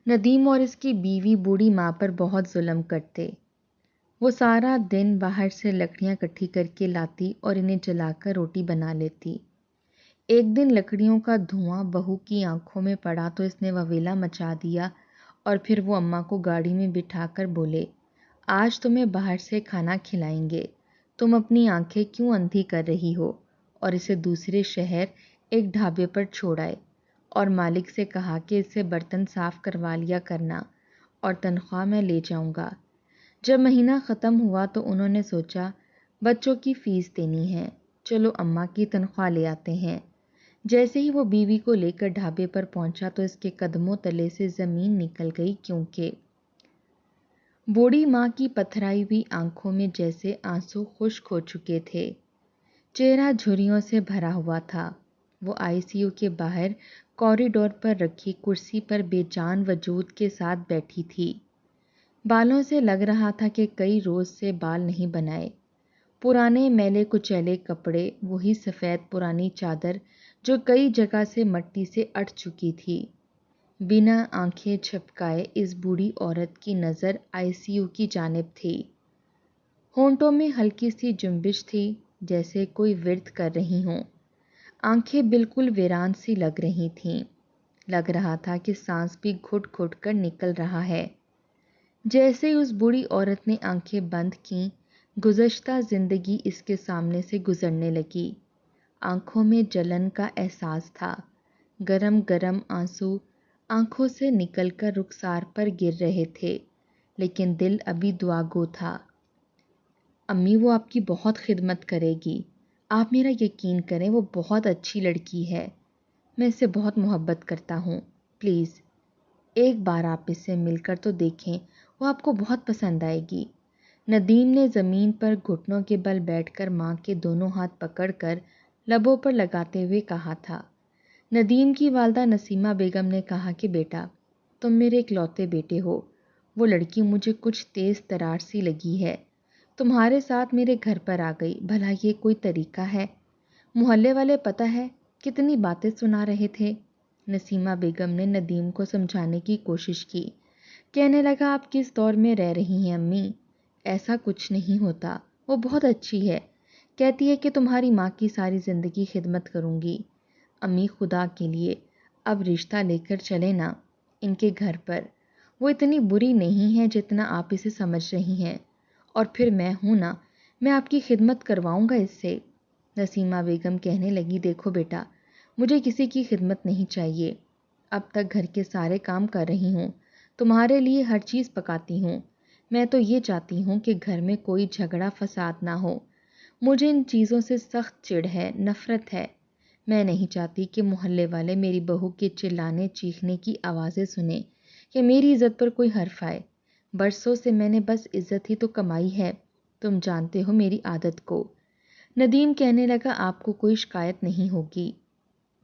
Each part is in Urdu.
ندیم اور اس کی بیوی بوڑھی ماں پر بہت ظلم کرتے۔ وہ سارا دن باہر سے لکڑیاں کٹھی کر کے لاتی اور انہیں جلا کر روٹی بنا لیتی۔ ایک دن لکڑیوں کا دھواں بہو کی آنکھوں میں پڑا تو اس نے وویلا مچا دیا اور پھر وہ اماں کو گاڑی میں بٹھا کر بولے، آج تمہیں باہر سے کھانا کھلائیں گے، تم اپنی آنکھیں کیوں اندھی کر رہی ہو؟ اور اسے دوسرے شہر ایک ڈھابے پر چھوڑ آئے اور مالک سے کہا کہ اس سے برتن صاف کروا لیا کرنا اور تنخواہ میں لے جاؤں گا۔ جب مہینہ ختم ہوا تو انہوں نے سوچا بچوں کی فیس دینی ہے، چلو اماں کی تنخواہ لے آتے ہیں۔ جیسے ہی وہ بیوی کو لے کر ڈھابے پر پہنچا تو اس کے قدموں تلے سے زمین نکل گئی، کیونکہ بوڑھی ماں کی پتھرائی ہوئی آنکھوں میں جیسے آنسو خشک ہو چکے تھے، چہرہ جھریوں سے بھرا ہوا تھا۔ وہ آئی سی یو کے باہر کوریڈور پر رکھی کرسی پر بے جان وجود کے ساتھ بیٹھی تھی۔ بالوں سے لگ رہا تھا کہ کئی روز سے بال نہیں بنائے۔ پرانے میلے کچیلے کپڑے، وہی سفید پرانی چادر جو کئی جگہ سے مٹی سے اٹ چکی تھی۔ بنا آنکھیں جھپکائے اس بوڑھی عورت کی نظر آئی سی یو کی جانب تھی۔ ہونٹوں میں ہلکی سی جنبش تھی، جیسے کوئی ورد کر رہی ہوں۔ آنکھیں بالکل ویران سی لگ رہی تھیں، لگ رہا تھا کہ سانس بھی گھٹ گھٹ کر نکل رہا ہے۔ جیسے اس بوڑھی عورت نے آنکھیں بند کیں، گزشتہ زندگی اس کے سامنے سے گزرنے لگی۔ آنکھوں میں جلن کا احساس تھا، گرم گرم آنسو آنکھوں سے نکل کر رخسار پر گر رہے تھے، لیکن دل ابھی دعا گو تھا۔ امی، وہ آپ کی بہت خدمت کرے گی، آپ میرا یقین کریں، وہ بہت اچھی لڑکی ہے، میں اس سے بہت محبت کرتا ہوں، پلیز ایک بار آپ اس سے مل کر تو دیکھیں، وہ آپ کو بہت پسند آئے گی۔ ندیم نے زمین پر گھٹنوں کے بل بیٹھ کر ماں کے دونوں ہاتھ پکڑ کر لبوں پر لگاتے ہوئے کہا تھا۔ ندیم کی والدہ نسیمہ بیگم نے کہا کہ بیٹا، تم میرے اکلوتے بیٹے ہو، وہ لڑکی مجھے کچھ تیز ترار سی لگی ہے، تمہارے ساتھ میرے گھر پر آ گئی، بھلا یہ کوئی طریقہ ہے؟ محلے والے پتہ ہے کتنی باتیں سنا رہے تھے۔ نسیمہ بیگم نے ندیم کو سمجھانے کی کوشش کی، کہنے لگا آپ کس دور میں رہ رہی ہیں امی، ایسا کچھ نہیں ہوتا، وہ بہت اچھی ہے، کہتی ہے کہ تمہاری ماں کی ساری زندگی خدمت کروں گی۔ امی خدا کے لیے اب رشتہ لے کر چلے نا ان کے گھر پر، وہ اتنی بری نہیں ہے جتنا آپ اسے سمجھ رہی ہیں، اور پھر میں ہوں نا، میں آپ کی خدمت کرواؤں گا اس سے۔ نسیمہ بیگم کہنے لگی، دیکھو بیٹا، مجھے کسی کی خدمت نہیں چاہیے، اب تک گھر کے سارے کام کر رہی ہوں، تمہارے لیے ہر چیز پکاتی ہوں، میں تو یہ چاہتی ہوں کہ گھر میں کوئی جھگڑا فساد نہ ہو، مجھے ان چیزوں سے سخت چڑ ہے، نفرت ہے، میں نہیں چاہتی کہ محلے والے میری بہو کے چلانے چیخنے کی آوازیں سنیں کہ میری عزت پر کوئی حرف آئے، برسوں سے میں نے بس عزت ہی تو کمائی ہے، تم جانتے ہو میری عادت کو۔ ندیم کہنے لگا، آپ کو کوئی شکایت نہیں ہوگی۔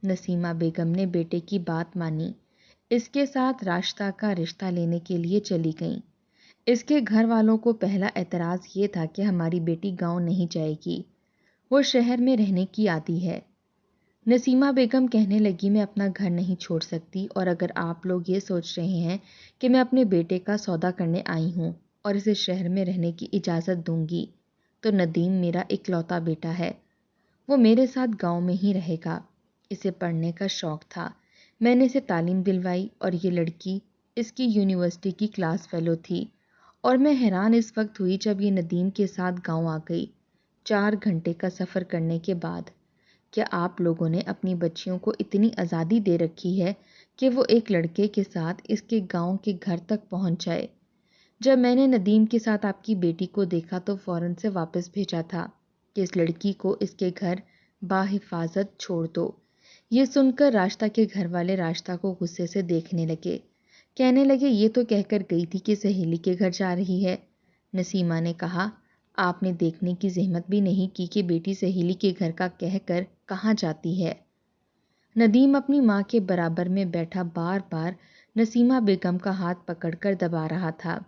نسیمہ بیگم نے بیٹے کی بات مانی، اس کے ساتھ راشتہ کا رشتہ لینے کے لیے چلی گئیں۔ اس کے گھر والوں کو پہلا اعتراض یہ تھا کہ ہماری بیٹی گاؤں نہیں جائے گی، وہ شہر میں رہنے کی عادی ہے۔ نسیمہ بیگم کہنے لگی، میں اپنا گھر نہیں چھوڑ سکتی، اور اگر آپ لوگ یہ سوچ رہے ہیں کہ میں اپنے بیٹے کا سودا کرنے آئی ہوں اور اسے شہر میں رہنے کی اجازت دوں گی، تو ندیم میرا اکلوتا بیٹا ہے، وہ میرے ساتھ گاؤں میں ہی رہے گا، اسے پڑھنے کا شوق تھا، میں نے اسے تعلیم دلوائی، اور یہ لڑکی اس کی یونیورسٹی کی کلاس فیلو تھی، اور میں حیران اس وقت ہوئی جب یہ ندیم کے ساتھ گاؤں آ گئی، 4 گھنٹے کا سفر کرنے کے بعد۔ کیا آپ لوگوں نے اپنی بچیوں کو اتنی آزادی دے رکھی ہے کہ وہ ایک لڑکے کے ساتھ اس کے گاؤں کے گھر تک پہنچ جائے؟ جب میں نے ندیم کے ساتھ آپ کی بیٹی کو دیکھا تو فوراً سے واپس بھیجا تھا کہ اس لڑکی کو اس کے گھر باحفاظت چھوڑ دو۔ یہ سن کر راشتہ کے گھر والے راشتہ کو غصے سے دیکھنے لگے، کہنے لگے، یہ تو کہہ کر گئی تھی کہ سہیلی کے گھر جا رہی ہے۔ نسیمہ نے کہا، آپ نے دیکھنے کی زحمت بھی نہیں کی کہ بیٹی سہیلی کے گھر کا کہہ کر کہاں جاتی ہے۔ ندیم اپنی ماں کے برابر میں بیٹھا بار بار نسیمہ بیگم کا ہاتھ پکڑ کر دبا رہا تھا۔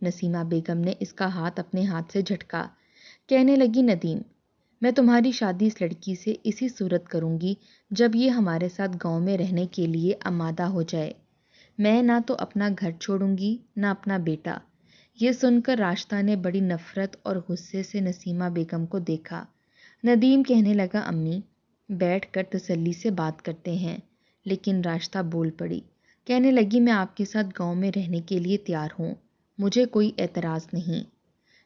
نسیمہ بیگم نے اس کا ہاتھ اپنے ہاتھ سے جھٹکا، کہنے لگی، ندیم، میں تمہاری شادی اس لڑکی سے اسی صورت کروں گی جب یہ ہمارے ساتھ گاؤں میں رہنے کے لیے آمادہ ہو جائے۔ میں نہ تو اپنا گھر چھوڑوں گی نہ اپنا بیٹا۔ یہ سن کر راشدہ نے بڑی نفرت اور غصے سے نسیمہ بیگم کو دیکھا۔ ندیم کہنے لگا امی بیٹھ کر تسلی سے بات کرتے ہیں، لیکن راشدہ بول پڑی، کہنے لگی میں آپ کے ساتھ گاؤں میں رہنے کے لیے تیار ہوں، مجھے کوئی اعتراض نہیں۔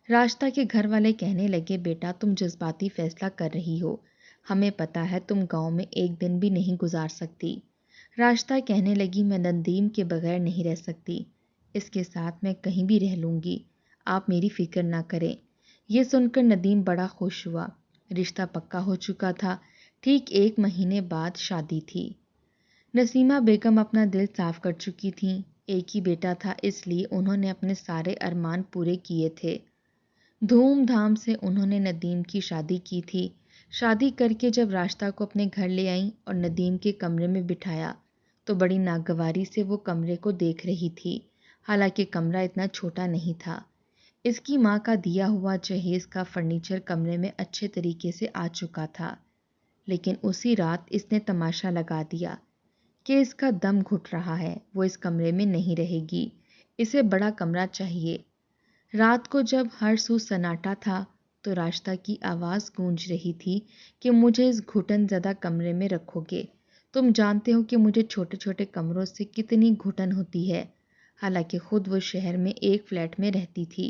راشدہ کے گھر والے کہنے لگے بیٹا تم جذباتی فیصلہ کر رہی ہو، ہمیں پتہ ہے تم گاؤں میں ایک دن بھی نہیں گزار سکتی۔ راشدہ کہنے لگی میں ندیم کے بغیر نہیں رہ سکتی، اس کے ساتھ میں کہیں بھی رہ لوں گی، آپ میری فکر نہ کریں۔ یہ سن کر ندیم بڑا خوش ہوا، رشتہ پکا ہو چکا تھا، ٹھیک 1 مہینے بعد شادی تھی۔ نسیمہ بیگم اپنا دل صاف کر چکی تھیں، ایک ہی بیٹا تھا اس لیے انہوں نے اپنے سارے ارمان پورے کیے تھے۔ دھوم دھام سے انہوں نے ندیم کی شادی کی تھی۔ شادی کر کے جب راشدہ کو اپنے گھر لے آئیں اور ندیم کے کمرے میں بٹھایا تو بڑی ناگواری سے وہ کمرے کو دیکھ رہی تھی، حالانکہ کمرہ اتنا چھوٹا نہیں تھا۔ اس کی ماں کا دیا ہوا جہیز کا فرنیچر کمرے میں اچھے طریقے سے آ چکا تھا، لیکن اسی رات اس نے تماشا لگا دیا کہ اس کا دم گھٹ رہا ہے، وہ اس کمرے میں نہیں رہے گی، اسے بڑا کمرہ چاہیے۔ رات کو جب ہر سو سناٹا تھا تو راشدہ کی آواز گونج رہی تھی کہ مجھے اس گھٹن زدہ کمرے میں رکھو گے، تم جانتے ہو کہ مجھے چھوٹے چھوٹے کمروں سے کتنی گھٹن ہوتی ہے۔ حالانکہ خود وہ شہر میں ایک فلیٹ میں رہتی تھی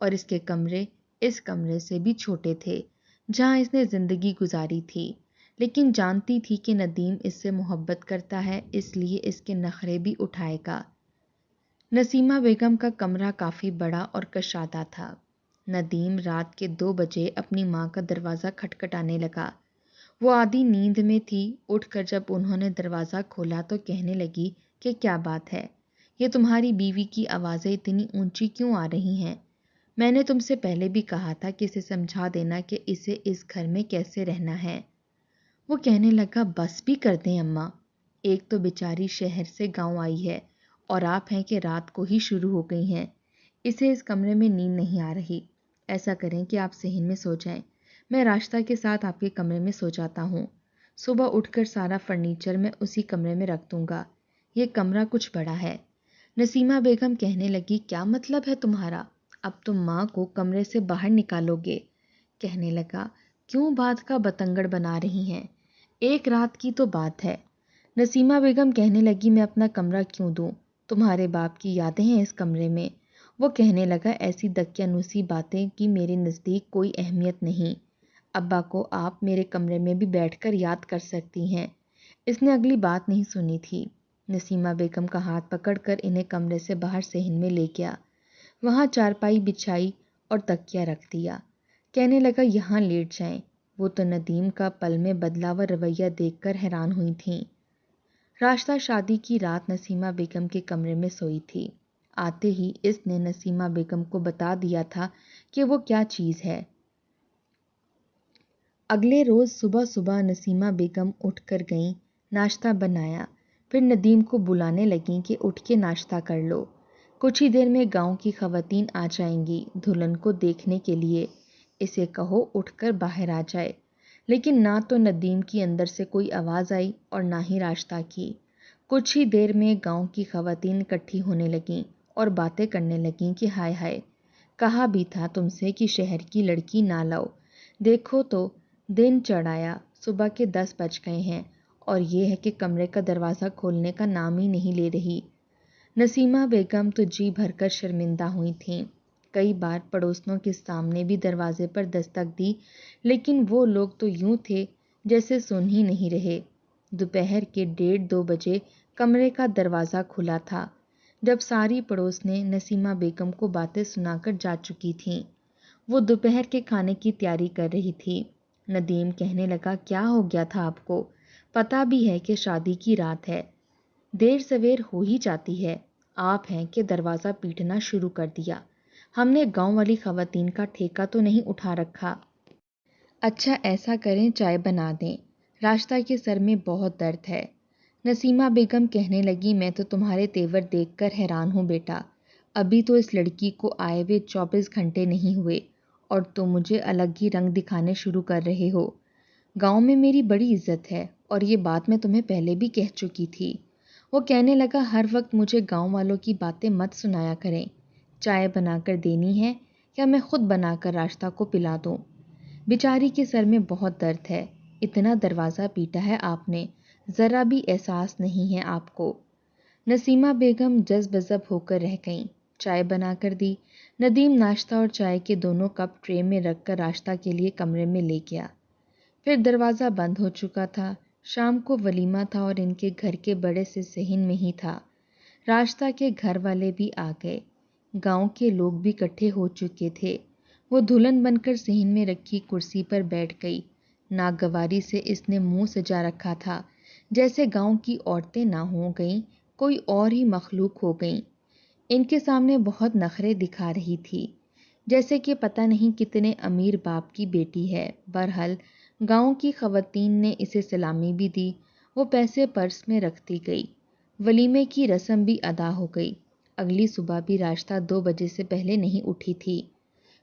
اور اس کے کمرے اس کمرے سے بھی چھوٹے تھے جہاں اس نے زندگی گزاری تھی، لیکن جانتی تھی کہ ندیم اس سے محبت کرتا ہے، اس لیے اس کے نخرے بھی اٹھائے گا۔ نسیمہ بیگم کا کمرہ کافی بڑا اور کشادہ تھا۔ ندیم رات کے 2 بجے اپنی ماں کا دروازہ کھٹکھٹانے لگا۔ وہ آدھی نیند میں تھی، اٹھ کر جب انہوں نے دروازہ کھولا تو کہنے لگی کہ کیا بات ہے، یہ تمہاری بیوی کی آوازیں اتنی اونچی کیوں آ رہی ہیں؟ میں نے تم سے پہلے بھی کہا تھا کہ اسے سمجھا دینا کہ اسے اس گھر میں کیسے رہنا ہے۔ وہ کہنے لگا بس بھی کر دیں اماں، ایک تو بیچاری شہر سے گاؤں آئی ہے اور آپ ہیں کہ رات کو ہی شروع ہو گئی ہیں، اسے اس کمرے میں نیند نہیں آ رہی، ایسا کریں کہ آپ صحن میں سو جائیں، میں راشدہ کے ساتھ آپ کے کمرے میں سو جاتا ہوں، صبح اٹھ کر سارا فرنیچر میں اسی کمرے میں رکھ دوں گا، یہ کمرہ کچھ بڑا ہے۔ نسیمہ بیگم کہنے لگی کیا مطلب ہے تمہارا، اب تم ماں کو کمرے سے باہر نکالو گے؟ کہنے لگا کیوں بات کا بتنگڑ بنا رہی ہیں، ایک رات کی تو بات ہے۔ نسیمہ بیگم کہنے لگی میں اپنا کمرہ کیوں دوں، تمہارے باپ کی یادیں ہیں اس کمرے میں۔ وہ کہنے لگا ایسی دقیانوسی باتیں کی میرے نزدیک کوئی اہمیت نہیں، ابا کو آپ میرے کمرے میں بھی بیٹھ کر یاد کر سکتی ہیں۔ اس نے اگلی بات نہیں سنی تھی۔ نسیمہ بیگم کا ہاتھ پکڑ کر انہیں کمرے سے باہر صحن میں لے گیا، وہاں چارپائی بچھائی اور تکیہ رکھ دیا، کہنے لگا یہاں لیٹ جائیں۔ وہ تو ندیم کا پل میں بدلا ہوا رویہ دیکھ کر حیران ہوئی تھیں۔ راشدہ شادی کی رات نسیمہ بیگم کے کمرے میں سوئی تھی، آتے ہی اس نے نسیمہ بیگم کو بتا دیا تھا کہ وہ کیا چیز ہے۔ اگلے روز صبح صبح نسیمہ بیگم اٹھ کر گئیں، ناشتہ بنایا، پھر ندیم کو بلانے لگیں کہ اٹھ کے ناشتہ کر لو، کچھ ہی دیر میں گاؤں کی خواتین آ جائیں گی دلہن کو دیکھنے کے لیے، اسے کہو اٹھ کر باہر آ جائے۔ لیکن نہ تو ندیم کی اندر سے کوئی آواز آئی اور نہ ہی راشدہ کی۔ کچھ ہی دیر میں گاؤں کی خواتین اکٹھی ہونے لگیں اور باتیں کرنے لگیں کہ ہائے ہائے، کہا بھی تھا تم سے کہ شہر کی لڑکی نہ لاؤ، دیکھو تو دن چڑھایا، صبح کے 10 بج گئے ہیں اور یہ ہے کہ کمرے کا دروازہ کھولنے کا نام ہی نہیں لے رہی۔ نسیمہ بیگم تو جی بھر کر شرمندہ ہوئی تھیں، کئی بار پڑوسنوں کے سامنے بھی دروازے پر دستک دی، لیکن وہ لوگ تو یوں تھے جیسے سن ہی نہیں رہے۔ دوپہر کے 1:30-2 بجے کمرے کا دروازہ کھلا تھا، جب ساری پڑوسنیں نسیمہ بیگم کو باتیں سنا کر جا چکی تھیں۔ وہ دوپہر کے کھانے کی تیاری کر رہی تھی۔ ندیم کہنے لگا کیا ہو گیا تھا آپ کو، پتہ بھی ہے کہ شادی کی رات ہے، دیر سویر ہو ہی جاتی ہے، آپ ہیں کہ دروازہ پیٹنا شروع کر دیا، ہم نے گاؤں والی خواتین کا ٹھیکہ تو نہیں اٹھا رکھا۔ اچھا ایسا کریں چائے بنا دیں، راشدہ کے سر میں بہت درد ہے۔ نسیمہ بیگم کہنے لگی میں تو تمہارے تیور دیکھ کر حیران ہوں بیٹا، ابھی تو اس لڑکی کو آئے ہوئے 24 گھنٹے نہیں ہوئے اور تم مجھے الگ ہی رنگ دکھانے شروع کر رہے ہو۔ گاؤں میں میری بڑی عزت ہے اور یہ بات میں تمہیں پہلے بھی کہہ چکی تھی۔ وہ کہنے لگا ہر وقت مجھے گاؤں والوں کی باتیں مت سنایا کریں، چائے بنا کر دینی ہے یا میں خود بنا کر راشتہ کو پلا دوں؟ بیچاری کے سر میں بہت درد ہے، اتنا دروازہ پیٹا ہے آپ نے، ذرا بھی احساس نہیں ہے آپ کو۔ نسیمہ بیگم جذب بذب ہو کر رہ گئیں۔ چائے بنا کر دی۔ ندیم ناشتہ اور چائے کے دونوں کپ ٹرے میں رکھ کر راشتہ کے لیے کمرے میں لے گیا۔ پھر دروازہ بند ہو چکا تھا۔ شام کو ولیمہ تھا اور ان کے گھر کے بڑے سے صحن میں ہی تھا۔ راشتہ کے گھر والے بھی آ گئے، گاؤں کے لوگ بھی اکٹھے ہو چکے تھے۔ وہ دلہن بن کر صحن میں رکھی کرسی پر بیٹھ گئی۔ ناگواری سے اس نے منہ سجا رکھا تھا، جیسے گاؤں کی عورتیں نہ ہو گئیں، کوئی اور ہی مخلوق ہو گئیں۔ ان کے سامنے بہت نخرے دکھا رہی تھی، جیسے کہ پتہ نہیں کتنے امیر باپ کی بیٹی ہے۔ بہرحال گاؤں کی خواتین نے اسے سلامی بھی دی، وہ پیسے پرس میں رکھتی گئی۔ ولیمے کی رسم بھی ادا ہو گئی۔ اگلی صبح بھی راشتہ 2 بجے سے پہلے نہیں اٹھی تھی۔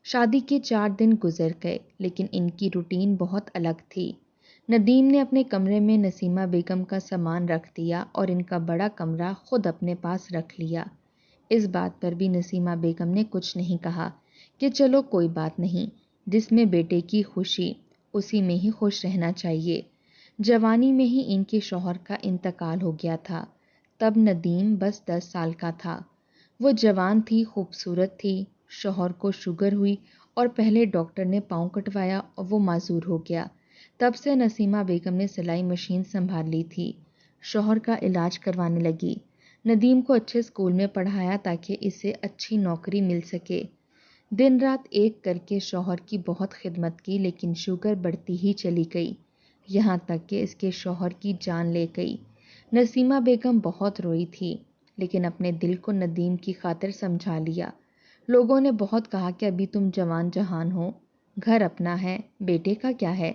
شادی کے 4 دن گزر گئے، لیکن ان کی روٹین بہت الگ تھی۔ ندیم نے اپنے کمرے میں نسیمہ بیگم کا سامان رکھ دیا اور ان کا بڑا کمرہ خود اپنے پاس رکھ لیا۔ اس بات پر بھی نسیمہ بیگم نے کچھ نہیں کہا کہ چلو کوئی بات نہیں، جس میں بیٹے کی خوشی، اسی میں ہی خوش رہنا چاہیے۔ جوانی میں ہی ان کے شوہر کا انتقال ہو گیا تھا، تب ندیم بس 10 سال کا تھا۔ وہ جوان تھی، خوبصورت تھی۔ شوہر کو شوگر ہوئی اور پہلے ڈاکٹر نے پاؤں کٹوایا اور وہ معذور ہو گیا۔ تب سے نسیمہ بیگم نے سلائی مشین سنبھال لی تھی، شوہر کا علاج کروانے لگی۔ ندیم کو اچھے اسکول میں پڑھایا تاکہ اسے اچھی نوکری مل سکے۔ دن رات ایک کر کے شوہر کی بہت خدمت کی، لیکن شوگر بڑھتی ہی چلی گئی، یہاں تک کہ اس کے شوہر کی جان لے گئی۔ نسیمہ بیگم بہت روئی تھی، لیکن اپنے دل کو ندیم کی خاطر سمجھا لیا۔ لوگوں نے بہت کہا کہ ابھی تم جوان جہان ہو، گھر اپنا ہے، بیٹے کا کیا ہے،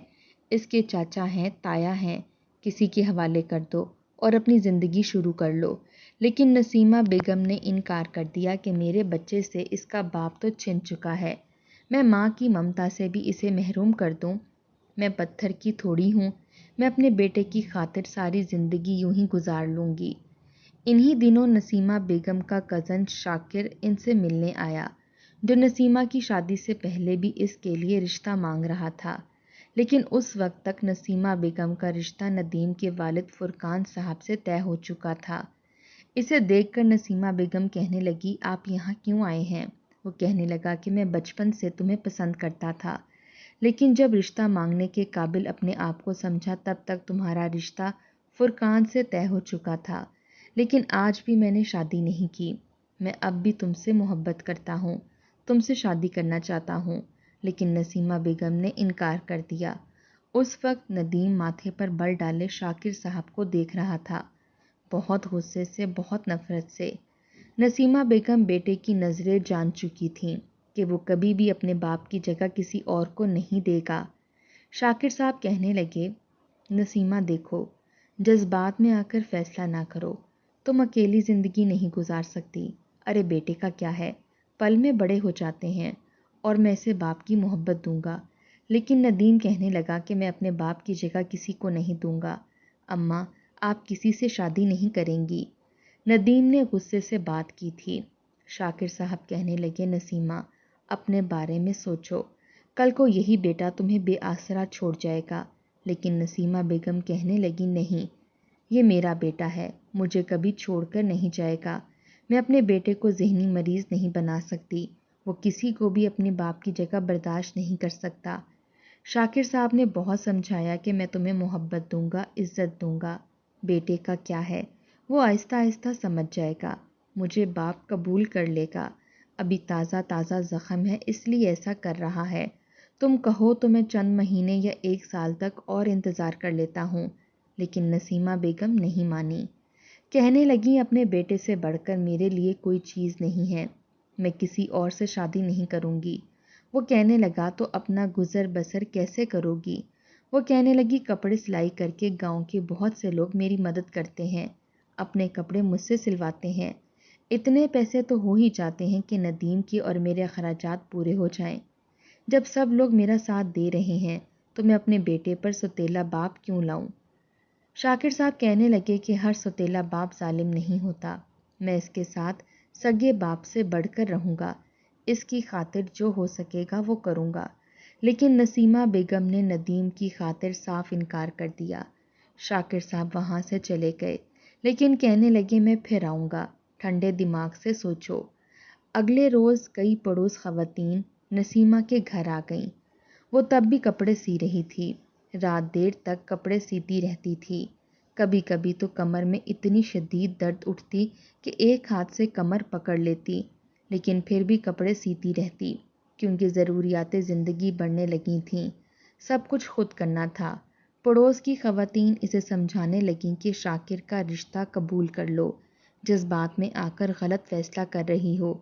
اس کے چاچا ہیں، تایا ہیں، کسی کے حوالے کر دو اور اپنی زندگی شروع کر لو۔ لیکن نسیمہ بیگم نے انکار کر دیا کہ میرے بچے سے اس کا باپ تو چھن چکا ہے، میں ماں کی ممتا سے بھی اسے محروم کر دوں؟ میں پتھر کی تھوڑی ہوں، میں اپنے بیٹے کی خاطر ساری زندگی یوں ہی گزار لوں گی۔ انہی دنوں نسیمہ بیگم کا کزن شاکر ان سے ملنے آیا، جو نسیمہ کی شادی سے پہلے بھی اس کے لیے رشتہ مانگ رہا تھا، لیکن اس وقت تک نسیمہ بیگم کا رشتہ ندیم کے والد فرقان صاحب سے طے ہو چکا تھا۔ اسے دیکھ کر نسیمہ بیگم کہنے لگی، آپ یہاں کیوں آئے ہیں؟ وہ کہنے لگا کہ میں بچپن سے تمہیں پسند کرتا تھا، لیکن جب رشتہ مانگنے کے قابل اپنے آپ کو سمجھا تب تک تمہارا رشتہ فرقان سے طے ہو چکا تھا، لیکن آج بھی میں نے شادی نہیں کی۔ میں اب بھی تم سے محبت کرتا ہوں، تم سے شادی کرنا چاہتا ہوں، لیکن نسیمہ بیگم نے انکار کر دیا۔ اس وقت ندیم ماتھے پر بل ڈالے شاکر صاحب کو دیکھ رہا تھا، بہت غصے سے، بہت نفرت سے۔ نسیمہ بیگم بیٹے کی نظریں جان چکی تھیں کہ وہ کبھی بھی اپنے باپ کی جگہ کسی اور کو نہیں دے گا۔ شاکر صاحب کہنے لگے، نسیمہ دیکھو، جذبات میں آ کر فیصلہ نہ کرو، تم اکیلی زندگی نہیں گزار سکتی۔ ارے بیٹے کا کیا ہے، پل میں بڑے ہو جاتے ہیں، اور میں اسے باپ کی محبت دوں گا۔ لیکن ندیم کہنے لگا کہ میں اپنے باپ کی جگہ کسی کو نہیں دوں گا۔ اماں، آپ کسی سے شادی نہیں کریں گی۔ ندیم نے غصے سے بات کی تھی۔ شاکر صاحب کہنے لگے، نسیمہ اپنے بارے میں سوچو، کل کو یہی بیٹا تمہیں بے آسرا چھوڑ جائے گا۔ لیکن نسیمہ بیگم کہنے لگی، نہیں، یہ میرا بیٹا ہے، مجھے کبھی چھوڑ کر نہیں جائے گا۔ میں اپنے بیٹے کو ذہنی مریض نہیں بنا سکتی، وہ کسی کو بھی اپنے باپ کی جگہ برداشت نہیں کر سکتا۔ شاکر صاحب نے بہت سمجھایا کہ میں تمہیں محبت دوں گا، عزت دوں گا، بیٹے کا کیا ہے، وہ آہستہ آہستہ سمجھ جائے گا، مجھے باپ قبول کر لے گا۔ ابھی تازہ تازہ زخم ہے، اس لیے ایسا کر رہا ہے۔ تم کہو تو میں چند مہینے یا 1 سال تک اور انتظار کر لیتا ہوں۔ لیکن نسیمہ بیگم نہیں مانی، کہنے لگی، اپنے بیٹے سے بڑھ کر میرے لیے کوئی چیز نہیں ہے، میں کسی اور سے شادی نہیں کروں گی۔ وہ کہنے لگا، تو اپنا گزر بسر کیسے کرو گی؟ وہ کہنے لگی، کپڑے سلائی کر کے گاؤں کے بہت سے لوگ میری مدد کرتے ہیں، اپنے کپڑے مجھ سے سلواتے ہیں، اتنے پیسے تو ہو ہی جاتے ہیں کہ ندیم کی اور میرے اخراجات پورے ہو جائیں۔ جب سب لوگ میرا ساتھ دے رہے ہیں تو میں اپنے بیٹے پر سوتیلا باپ کیوں لاؤں؟ شاکر صاحب کہنے لگے کہ ہر سوتیلا باپ ظالم نہیں ہوتا، میں اس کے ساتھ سگے باپ سے بڑھ کر رہوں گا، اس کی خاطر جو ہو سکے گا وہ کروں گا۔ لیکن نسیمہ بیگم نے ندیم کی خاطر صاف انکار کر دیا۔ شاکر صاحب وہاں سے چلے گئے، لیکن کہنے لگے میں پھر آؤں گا، ٹھنڈے دماغ سے سوچو۔ اگلے روز کئی پڑوس خواتین نسیمہ کے گھر آ گئیں۔ وہ تب بھی کپڑے سی رہی تھی، رات دیر تک کپڑے سیتی رہتی تھی۔ کبھی کبھی تو کمر میں اتنی شدید درد اٹھتی کہ ایک ہاتھ سے کمر پکڑ لیتی، لیکن پھر بھی کپڑے سیتی رہتی، کیونکہ ضروریات زندگی بڑھنے لگی تھیں، سب کچھ خود کرنا تھا۔ پڑوس کی خواتین اسے سمجھانے لگیں کہ شاکر کا رشتہ قبول کر لو، جذبات میں آ کر غلط فیصلہ کر رہی ہو،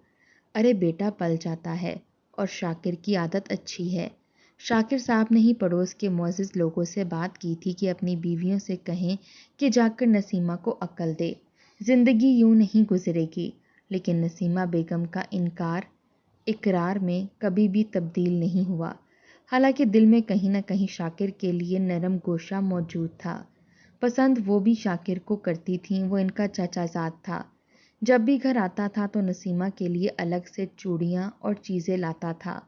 ارے بیٹا پل جاتا ہے، اور شاکر کی عادت اچھی ہے۔ شاکر صاحب نے ہی پڑوس کے معزز لوگوں سے بات کی تھی کہ اپنی بیویوں سے کہیں کہ جا کر نسیمہ کو عقل دے، زندگی یوں نہیں گزرے گی۔ لیکن نسیمہ بیگم کا اقرار میں کبھی بھی تبدیل نہیں ہوا، حالانکہ دل میں کہیں نہ کہیں شاکر کے لیے نرم گوشہ موجود تھا۔ پسند وہ بھی شاکر کو کرتی تھیں، وہ ان کا چچا زاد تھا۔ جب بھی گھر آتا تھا تو نسیمہ کے لیے الگ سے چوڑیاں اور چیزیں لاتا تھا۔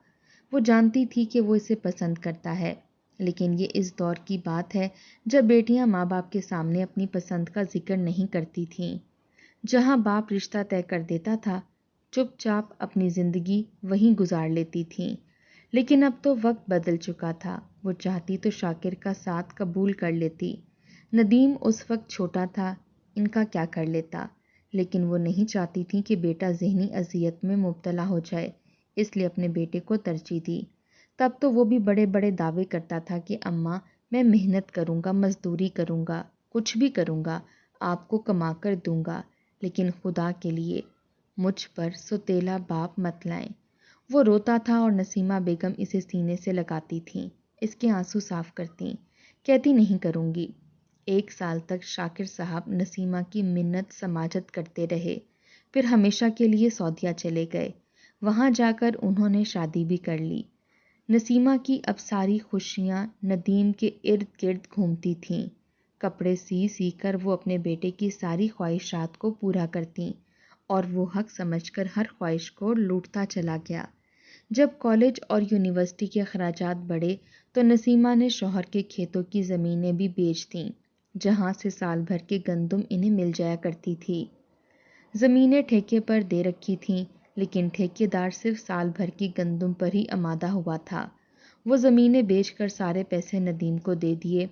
وہ جانتی تھی کہ وہ اسے پسند کرتا ہے، لیکن یہ اس دور کی بات ہے جب بیٹیاں ماں باپ کے سامنے اپنی پسند کا ذکر نہیں کرتی تھیں۔ جہاں باپ رشتہ طے کر دیتا تھا، چپ چاپ اپنی زندگی وہیں گزار لیتی تھیں۔ لیکن اب تو وقت بدل چکا تھا، وہ چاہتی تو شاکر کا ساتھ قبول کر لیتی۔ ندیم اس وقت چھوٹا تھا، ان کا کیا کر لیتا، لیکن وہ نہیں چاہتی تھی کہ بیٹا ذہنی اذیت میں مبتلا ہو جائے، اس لیے اپنے بیٹے کو ترجیح دی۔ تب تو وہ بھی بڑے بڑے دعوے کرتا تھا کہ اماں میں محنت کروں گا، مزدوری کروں گا، کچھ بھی کروں گا، آپ کو کما کر دوں گا، لیکن خدا کے لیے مجھ پر سوتیلا باپ مت لائیں۔ وہ روتا تھا اور نسیمہ بیگم اسے سینے سے لگاتی تھیں، اس کے آنسو صاف کرتی، کہتی نہیں کروں گی۔ 1 سال تک شاکر صاحب نسیمہ کی منت سماجت کرتے رہے، پھر ہمیشہ کے لیے سعودیہ چلے گئے۔ وہاں جا کر انہوں نے شادی بھی کر لی۔ نسیمہ کی اب ساری خوشیاں ندیم کے ارد گرد گھومتی تھیں۔ کپڑے سی کر وہ اپنے بیٹے کی ساری خواہشات کو پورا کرتیں، اور وہ حق سمجھ کر ہر خواہش کو لوٹتا چلا گیا۔ جب کالج اور یونیورسٹی کے اخراجات بڑھے تو نسیمہ نے شوہر کے کھیتوں کی زمینیں بھی بیچ دیں، جہاں سے سال بھر کے گندم انہیں مل جایا کرتی تھی۔ زمینیں ٹھیکے پر دے رکھی تھیں، لیکن ٹھیکیدار صرف سال بھر کی گندم پر ہی آمادہ ہوا تھا۔ وہ زمینیں بیچ کر سارے پیسے ندیم کو دے دیے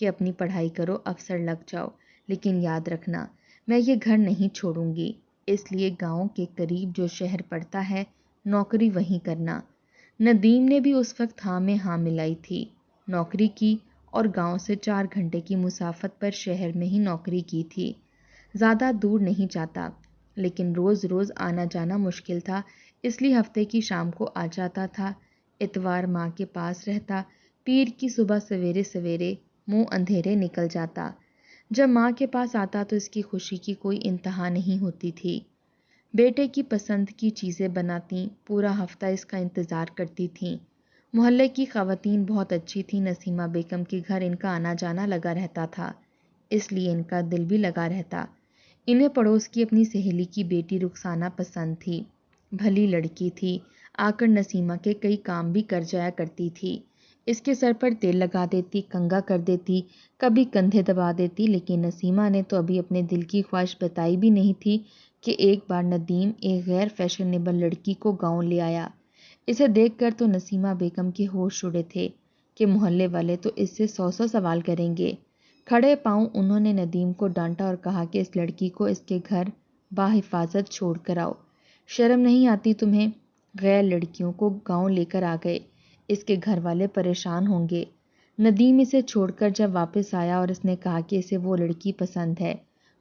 کہ اپنی پڑھائی کرو، افسر لگ جاؤ، لیکن یاد رکھنا میں یہ گھر نہیں چھوڑوں گی، اس لیے گاؤں کے قریب جو شہر پڑتا ہے نوکری وہیں کرنا۔ ندیم نے بھی اس وقت ہاں میں ہاں ملائی تھی، نوکری کی، اور گاؤں سے 4 گھنٹے کی مسافت پر شہر میں ہی نوکری کی تھی۔ زیادہ دور نہیں جاتا، لیکن روز روز آنا جانا مشکل تھا، اس لیے ہفتے کی شام کو آ جاتا تھا۔ اتوار ماں کے پاس رہتا، پیر کی صبح سویرے سویرے منہ اندھیرے نکل جاتا۔ جب ماں کے پاس آتا تو اس کی خوشی کی کوئی انتہا نہیں ہوتی تھی۔ بیٹے کی پسند کی چیزیں بناتی، پورا ہفتہ اس کا انتظار کرتی تھیں۔ محلے کی خواتین بہت اچھی تھیں، نسیمہ بیگم کے گھر ان کا آنا جانا لگا رہتا تھا، اس لیے ان کا دل بھی لگا رہتا۔ انہیں پڑوس کی اپنی سہیلی کی بیٹی رخسانہ پسند تھی، بھلی لڑکی تھی، آ کر نسیمہ کے کئی کام بھی کر جایا کرتی تھی۔ اس کے سر پر تیل لگا دیتی، کنگھا کر دیتی، کبھی کندھے دبا دیتی، لیکن نسیمہ نے تو ابھی اپنے دل کی خواہش بتائی بھی نہیں تھی کہ ایک بار ندیم ایک غیر فیشنیبل لڑکی کو گاؤں لے آیا۔ اسے دیکھ کر تو نسیمہ بیگم کے ہوش اڑے تھے کہ محلے والے تو اس سے 100 سوال کریں گے۔ کھڑے پاؤں انہوں نے ندیم کو ڈانٹا اور کہا کہ اس لڑکی کو اس کے گھر بحفاظت چھوڑ کر آؤ، شرم نہیں آتی تمہیں؟ غیر لڑکیوں کو گاؤں لے کر آ گئے، اس کے گھر والے پریشان ہوں گے۔ ندیم اسے چھوڑ کر جب واپس آیا اور اس نے کہا کہ اسے وہ لڑکی پسند ہے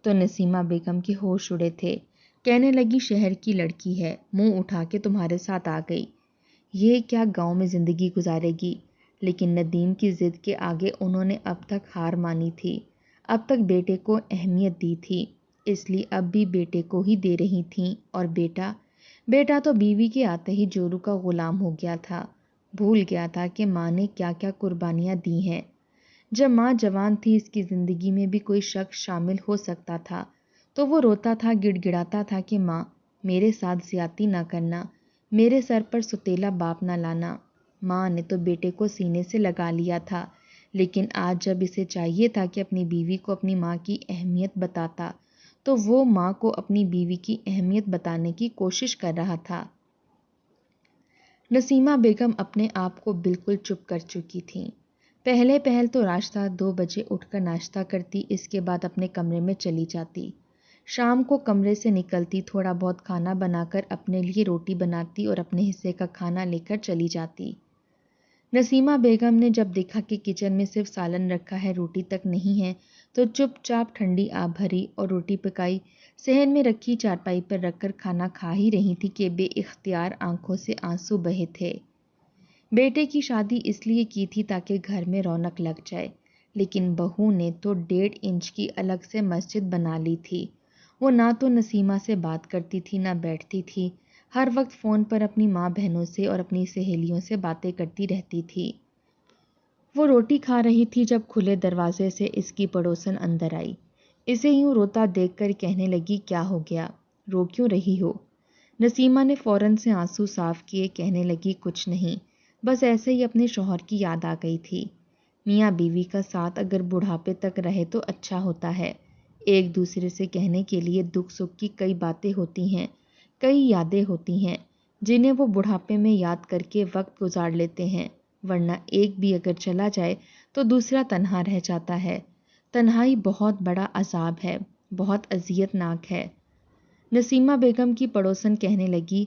تو نسیمہ بیگم کے ہوش اڑے تھے، کہنے لگی شہر کی لڑکی ہے، منہ اٹھا کے تمہارے ساتھ آ گئی، یہ کیا گاؤں میں زندگی گزارے گی؟ لیکن ندیم کی ضد کے آگے انہوں نے اب تک ہار مانی تھی، اب تک بیٹے کو اہمیت دی تھی، اس لیے اب بھی بیٹے کو ہی دے رہی تھیں، اور بیٹا تو بیوی کے آتے ہی جورو کا غلام ہو گیا تھا، بھول گیا تھا کہ ماں نے کیا کیا قربانیاں دی ہیں۔ جب ماں جوان تھی اس کی زندگی میں بھی کوئی شخص شامل ہو سکتا تھا تو وہ روتا تھا، گڑ گڑاتا تھا کہ ماں میرے ساتھ زیادتی نہ کرنا، میرے سر پر ستیلا باپ نہ لانا۔ ماں نے تو بیٹے کو سینے سے لگا لیا تھا، لیکن آج جب اسے چاہیے تھا کہ اپنی بیوی کو اپنی ماں کی اہمیت بتاتا تو وہ ماں کو اپنی بیوی کی اہمیت بتانے کی کوشش کر رہا تھا۔ نسیمہ بیگم اپنے آپ کو بالکل چپ کر چکی تھیں۔ پہلے پہل تو راستہ 2 بجے اٹھ کر ناشتہ کرتی، اس کے بعد اپنے کمرے میں چلی جاتی۔ شام کو کمرے سے نکلتی، تھوڑا بہت کھانا بنا کر اپنے لیے روٹی بناتی اور اپنے حصے کا کھانا لے کر چلی جاتی۔ نسیمہ بیگم نے جب دیکھا کہ کچن میں صرف سالن رکھا ہے، روٹی تک نہیں ہے، تو چپ چاپ ٹھنڈی آب بھری اور روٹی پکائی صحن میں رکھی چارپائی پر رکھ کر کھانا کھا ہی رہی تھی کہ بے اختیار آنکھوں سے آنسو بہے تھے۔ بیٹے کی شادی اس لیے کی تھی تاکہ گھر میں رونق لگ جائے، لیکن بہو نے تو 1.5 انچ کی الگ سے مسجد بنا لی تھی۔ وہ نہ تو نسیمہ سے بات کرتی تھی نہ بیٹھتی تھی، ہر وقت فون پر اپنی ماں بہنوں سے اور اپنی سہیلیوں سے باتیں کرتی رہتی تھی۔ وہ روٹی کھا رہی تھی جب کھلے دروازے سے اس کی پڑوسن اندر آئی۔ اسے یوں روتا دیکھ کر کہنے لگی، کیا ہو گیا؟ رو کیوں رہی ہو؟ نسیمہ نے فوراً سے آنسو صاف کیے کہنے لگی، کچھ نہیں، بس ایسے ہی اپنے شوہر کی یاد آ گئی تھی۔ میاں بیوی کا ساتھ اگر بڑھاپے تک رہے تو اچھا ہوتا ہے۔ ایک دوسرے سے کہنے کے لیے دکھ سکھ کی کئی باتیں ہوتی ہیں، کئی یادیں ہوتی ہیں جنہیں وہ بڑھاپے میں یاد کر کے وقت گزار لیتے ہیں، ورنہ ایک بھی اگر چلا جائے تو دوسرا تنہا رہ جاتا ہے۔ تنہائی بہت بڑا عذاب ہے، بہت اذیت ناک ہے۔ نسیمہ بیگم کی پڑوسن کہنے لگی،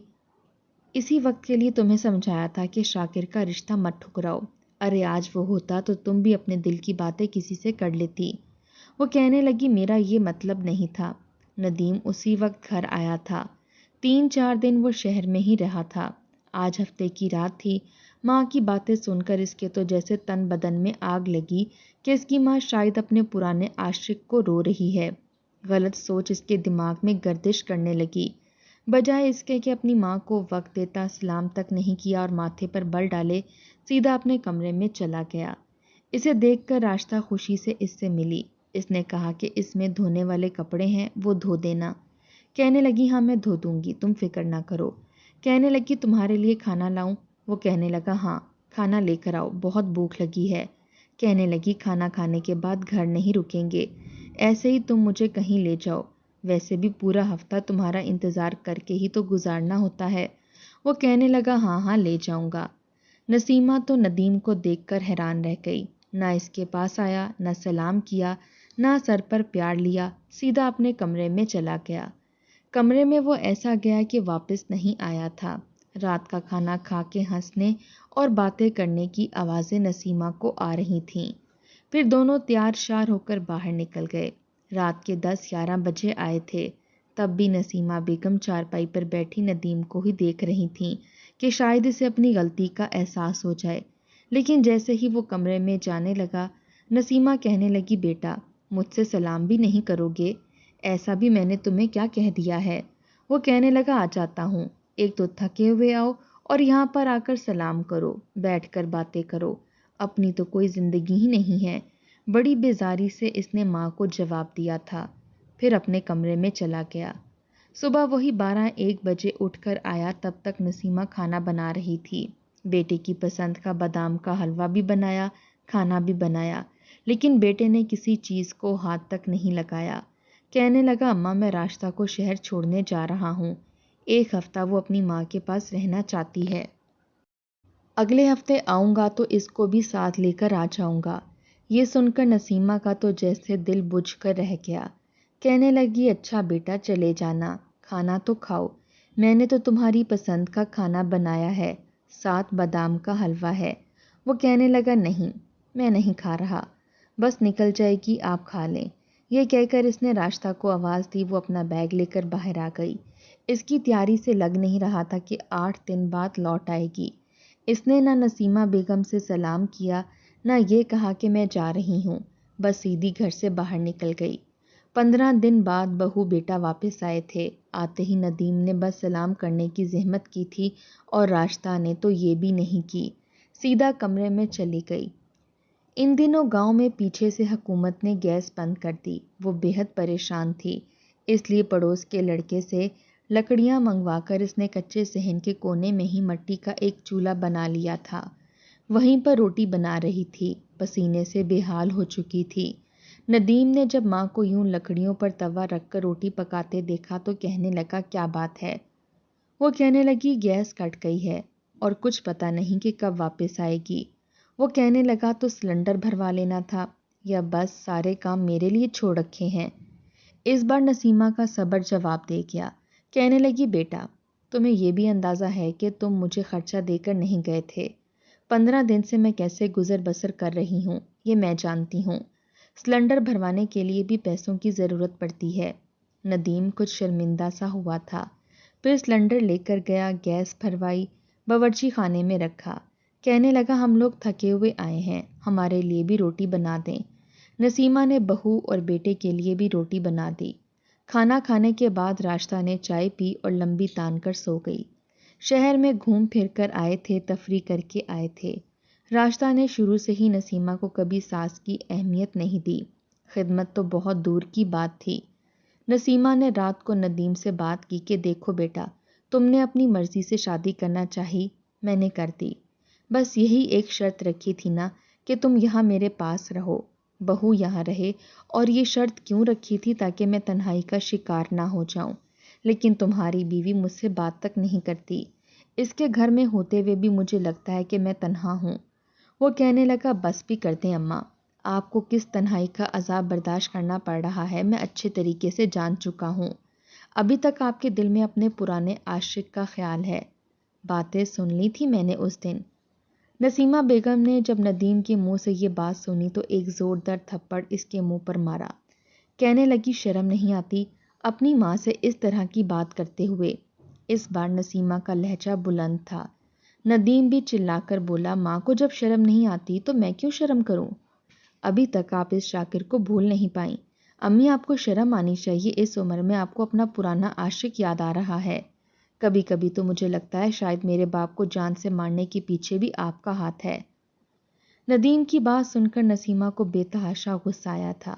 اسی وقت کے لیے تمہیں سمجھایا تھا کہ شاکر کا رشتہ مت ٹھکراؤ، ارے آج وہ ہوتا تو تم بھی اپنے دل کی باتیں کسی سے کر لیتی۔ وہ کہنے لگی، میرا یہ مطلب نہیں تھا۔ ندیم اسی وقت گھر آیا تھا، 3-4 دن وہ شہر میں ہی رہا تھا۔ آج ہفتے کی رات تھی۔ ماں کی باتیں سن کر اس کے تو جیسے تن بدن میں آگ لگی کہ اس کی ماں شاید اپنے پرانے عاشق کو رو رہی ہے۔ غلط سوچ اس کے دماغ میں گردش کرنے لگی۔ بجائے اس کے کہ اپنی ماں کو وقت دیتا، سلام تک نہیں کیا اور ماتھے پر بل ڈالے، سیدھا اپنے کمرے میں چلا گیا۔ اسے دیکھ کر راستہ خوشی سے اس سے ملی۔ اس نے کہا کہ اس میں دھونے والے کپڑے ہیں، وہ دھو دینا۔ کہنے لگی، ہاں میں دھو دوں گی، تم فکر نہ کرو۔ کہنے لگی، تمہارے لیے کھانا لاؤں؟ وہ کہنے لگا، ہاں کھانا لے کر آؤ، بہت بھوک لگی ہے۔ کہنے لگی، کھانا کھانے کے بعد گھر نہیں رکیں گے، ایسے ہی تم مجھے کہیں لے جاؤ، ویسے بھی پورا ہفتہ تمہارا انتظار کر کے ہی تو گزارنا ہوتا ہے۔ وہ کہنے لگا، ہاں ہاں لے جاؤں گا۔ نسیمہ تو ندیم کو دیکھ کر حیران رہ گئی، نہ اس کے پاس آیا، نہ سلام کیا، نہ سر پر پیار لیا، سیدھا اپنے کمرے میں چلا گیا۔ کمرے میں وہ ایسا گیا کہ واپس نہیں آیا تھا۔ رات کا کھانا کھا کے ہنسنے اور باتیں کرنے کی آوازیں نسیمہ کو آ رہی تھیں۔ پھر دونوں تیار شیار ہو کر باہر نکل گئے۔ رات کے 10-11 بجے آئے تھے، تب بھی نسیمہ بیگم چارپائی پر بیٹھی ندیم کو ہی دیکھ رہی تھیں کہ شاید اسے اپنی غلطی کا احساس ہو جائے۔ لیکن جیسے ہی وہ کمرے میں جانے لگا، نسیمہ کہنے لگی، بیٹا مجھ سے سلام بھی نہیں کرو گے؟ ایسا بھی میں نے تمہیں کیا کہہ دیا ہے؟ وہ کہنے لگا، آ جاتا ہوں، ایک تو تھکے ہوئے آؤ اور یہاں پر آ کر سلام کرو، بیٹھ کر باتیں کرو، اپنی تو کوئی زندگی ہی نہیں ہے۔ بڑی بیزاری سے اس نے ماں کو جواب دیا تھا، پھر اپنے کمرے میں چلا گیا۔ صبح وہی 12-1 بجے اٹھ کر آیا، تب تک نسیمہ کھانا بنا رہی تھی۔ بیٹے کی پسند کا بادام کا حلوہ بھی بنایا، کھانا بھی بنایا، لیکن بیٹے نے کسی چیز کو ہاتھ تک نہیں لگایا۔ کہنے لگا، اماں میں راستہ کو شہر چھوڑنے جا رہا ہوں، 1 ہفتہ وہ اپنی ماں کے پاس رہنا چاہتی ہے۔ اگلے ہفتے آؤں گا تو اس کو بھی ساتھ لے کر آ جاؤں گا۔ یہ سن کر نسیمہ کا تو جیسے دل بجھ کر رہ گیا۔ کہنے لگی، اچھا بیٹا چلے جانا، کھانا تو کھاؤ، میں نے تو تمہاری پسند کا کھانا بنایا ہے، ساتھ بادام کا حلوہ ہے۔ وہ کہنے لگا، نہیں میں نہیں کھا رہا، بس نکل جائے گی آپ کھا لیں۔ یہ کہہ کر اس نے راستہ کو آواز دی، وہ اپنا بیگ لے کر باہر آ گئی۔ اس کی تیاری سے لگ نہیں رہا تھا کہ 8 دن بعد لوٹ آئے گی۔ اس نے نہ نسیمہ بیگم سے سلام کیا، نہ یہ کہا کہ میں جا رہی ہوں، بس سیدھی گھر سے باہر نکل گئی۔ 15 دن بعد بہو بیٹا واپس آئے تھے۔ آتے ہی ندیم نے بس سلام کرنے کی زحمت کی تھی اور راشدہ نے تو یہ بھی نہیں کی، سیدھا کمرے میں چلی گئی۔ ان دنوں گاؤں میں پیچھے سے حکومت نے گیس بند کر دی۔ وہ بےحد پریشان تھی، اس لیے پڑوس کے لڑکے سے لکڑیاں منگوا کر اس نے کچے صحن کے کونے میں ہی مٹی کا ایک چولہا بنا لیا تھا۔ وہیں پر روٹی بنا رہی تھی، پسینے سے بے حال ہو چکی تھی۔ ندیم نے جب ماں کو یوں لکڑیوں پر توا رکھ کر روٹی پکاتے دیکھا تو کہنے لگا کیا بات ہے؟ وہ کہنے لگی گیس کٹ گئی ہے اور کچھ پتہ نہیں کہ کب واپس آئے گی۔ وہ کہنے لگا تو سلنڈر بھروا لینا تھا، یا بس سارے کام میرے لیے چھوڑ رکھے ہیں؟ اس بار نسیمہ کا صبر جواب دے گیا، کہنے لگی بیٹا تمہیں یہ بھی اندازہ ہے کہ تم مجھے خرچہ دے کر نہیں گئے تھے۔ 15 دن سے میں کیسے گزر بسر کر رہی ہوں یہ میں جانتی ہوں۔ سلنڈر بھروانے کے لیے بھی پیسوں کی ضرورت پڑتی ہے۔ ندیم کچھ شرمندہ سا ہوا تھا، پھر سلنڈر لے کر گیا، گیس بھروائی، باورچی خانے میں رکھا۔ کہنے لگا ہم لوگ تھکے ہوئے آئے ہیں، ہمارے لیے بھی روٹی بنا دیں۔ نسیمہ نے بہو اور بیٹے کے لیے بھی روٹی بنا دی۔ کھانا کھانے کے بعد راشدہ نے چائے پی اور لمبی تان کر سو گئی۔ شہر میں گھوم پھر کر آئے تھے، تفریح کر کے آئے تھے۔ راشدہ نے شروع سے ہی نسیمہ کو کبھی ساس کی اہمیت نہیں دی، خدمت تو بہت دور کی بات تھی۔ نسیمہ نے رات کو ندیم سے بات کی کہ دیکھو بیٹا، تم نے اپنی مرضی سے شادی کرنا چاہی، میں نے کر دی، بس یہی ایک شرط رکھی تھی نا کہ تم یہاں میرے پاس رہو، بہو یہاں رہے، اور یہ شرط کیوں رکھی تھی؟ تاکہ میں تنہائی کا شکار نہ ہو جاؤں۔ لیکن تمہاری بیوی مجھ سے بات تک نہیں کرتی، اس کے گھر میں ہوتے ہوئے بھی مجھے لگتا ہے کہ میں تنہا ہوں۔ وہ کہنے لگا بس بھی کر دیں اماں، آپ کو کس تنہائی کا عذاب برداشت کرنا پڑ رہا ہے میں اچھے طریقے سے جان چکا ہوں۔ ابھی تک آپ کے دل میں اپنے پرانے عاشق کا خیال ہے، باتیں سن لی تھی میں نے اس دن۔ نسیمہ بیگم نے جب ندیم کے منہ سے یہ بات سنی تو ایک زوردار تھپڑ اس کے منہ پر مارا۔ کہنے لگی شرم نہیں آتی اپنی ماں سے اس طرح کی بات کرتے ہوئے؟ اس بار نسیمہ کا لہجہ بلند تھا۔ ندیم بھی چلا کر بولا ماں کو جب شرم نہیں آتی تو میں کیوں شرم کروں؟ ابھی تک آپ اس شاکر کو بھول نہیں پائیں۔ امی آپ کو شرم آنی چاہیے، اس عمر میں آپ کو اپنا پرانا عاشق یاد آ رہا ہے۔ کبھی کبھی تو مجھے لگتا ہے شاید میرے باپ کو جان سے مارنے کے پیچھے بھی آپ کا ہاتھ ہے۔ ندیم کی بات سن کر نسیمہ کو بے تحاشا غصہ آیا تھا۔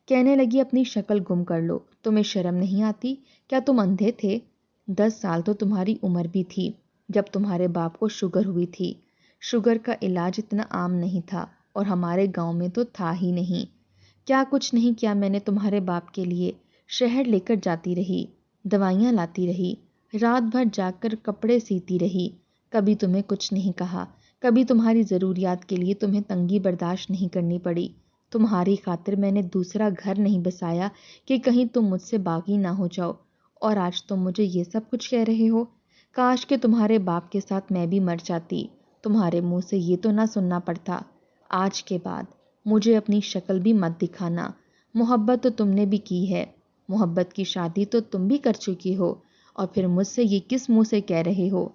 کہنے لگی اپنی شکل گم کر لو، تمہیں شرم نہیں آتی؟ کیا تم اندھے تھے؟ 10 سال تو تمہاری عمر بھی تھی جب تمہارے باپ کو شوگر ہوئی تھی۔ شوگر کا علاج اتنا عام نہیں تھا، اور ہمارے گاؤں میں تو تھا ہی نہیں۔ کیا کچھ نہیں کیا میں نے تمہارے باپ کے لیے؟ شہر لے کر جاتی رہی، دوائیاں لاتی رہی، رات بھر جا کر کپڑے سیتی رہی، کبھی تمہیں کچھ نہیں کہا، کبھی تمہاری ضروریات کے لیے تمہیں تنگی برداشت نہیں کرنی پڑی۔ تمہاری خاطر میں نے دوسرا گھر نہیں بسایا کہ کہیں تم مجھ سے باغی نہ ہو جاؤ، اور آج تم مجھے یہ سب کچھ کہہ رہے ہو؟ کاش کہ تمہارے باپ کے ساتھ میں بھی مر جاتی، تمہارے منہ سے یہ تو نہ سننا پڑتا۔ آج کے بعد مجھے اپنی شکل بھی مت دکھانا۔ محبت تو تم نے بھی کی ہے، محبت کی شادی تو تم بھی کر چکی ہو، اور پھر مجھ سے یہ کس منہ سے کہہ رہے ہو؟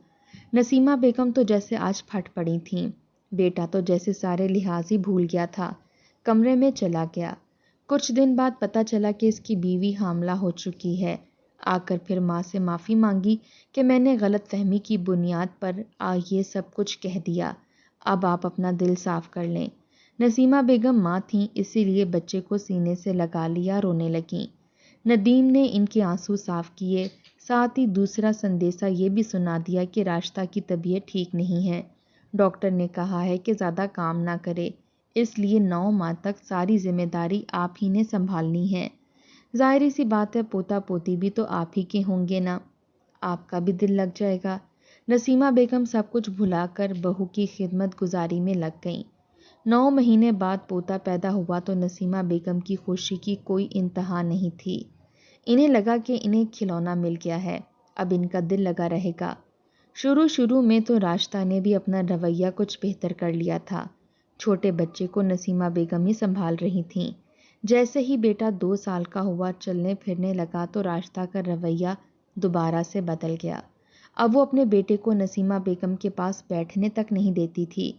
نسیمہ بیگم تو جیسے آج پھٹ پڑی تھیں، بیٹا تو جیسے سارے لحاظ ہی بھول گیا تھا، کمرے میں چلا گیا۔ کچھ دن بعد پتہ چلا کہ اس کی بیوی حاملہ ہو چکی ہے۔ آ کر پھر ماں سے معافی مانگی کہ میں نے غلط فہمی کی بنیاد پر یہ سب کچھ کہہ دیا، اب آپ اپنا دل صاف کر لیں۔ نسیمہ بیگم ماں تھیں، اسی لیے بچے کو سینے سے لگا لیا، رونے لگیں۔ ندیم نے ان کے آنسو صاف کیے، ساتھ ہی دوسرا سندیسہ یہ بھی سنا دیا کہ راشدہ کی طبیعت ٹھیک نہیں ہے، ڈاکٹر نے کہا ہے کہ زیادہ کام نہ کرے، اس لیے 9 ماہ تک ساری ذمہ داری آپ ہی نے سنبھالنی ہے۔ ظاہری سی بات ہے پوتا پوتی بھی تو آپ ہی کے ہوں گے نا، آپ کا بھی دل لگ جائے گا۔ نسیمہ بیگم سب کچھ بھلا کر بہو کی خدمت گزاری میں لگ گئیں۔ 9 مہینے بعد پوتا پیدا ہوا تو نسیمہ بیگم کی خوشی کی کوئی انتہا نہیں تھی۔ انہیں لگا کہ انہیں کھلونا مل گیا ہے، اب ان کا دل لگا رہے گا۔ شروع میں تو راشدہ نے بھی اپنا رویہ کچھ بہتر کر لیا تھا، چھوٹے بچے کو نسیمہ بیگم ہی سنبھال رہی تھیں۔ جیسے ہی بیٹا 2 سال کا ہوا، چلنے پھرنے لگا تو راشدہ کا رویہ دوبارہ سے بدل گیا۔ اب وہ اپنے بیٹے کو نسیمہ بیگم کے پاس بیٹھنے تک نہیں دیتی تھی،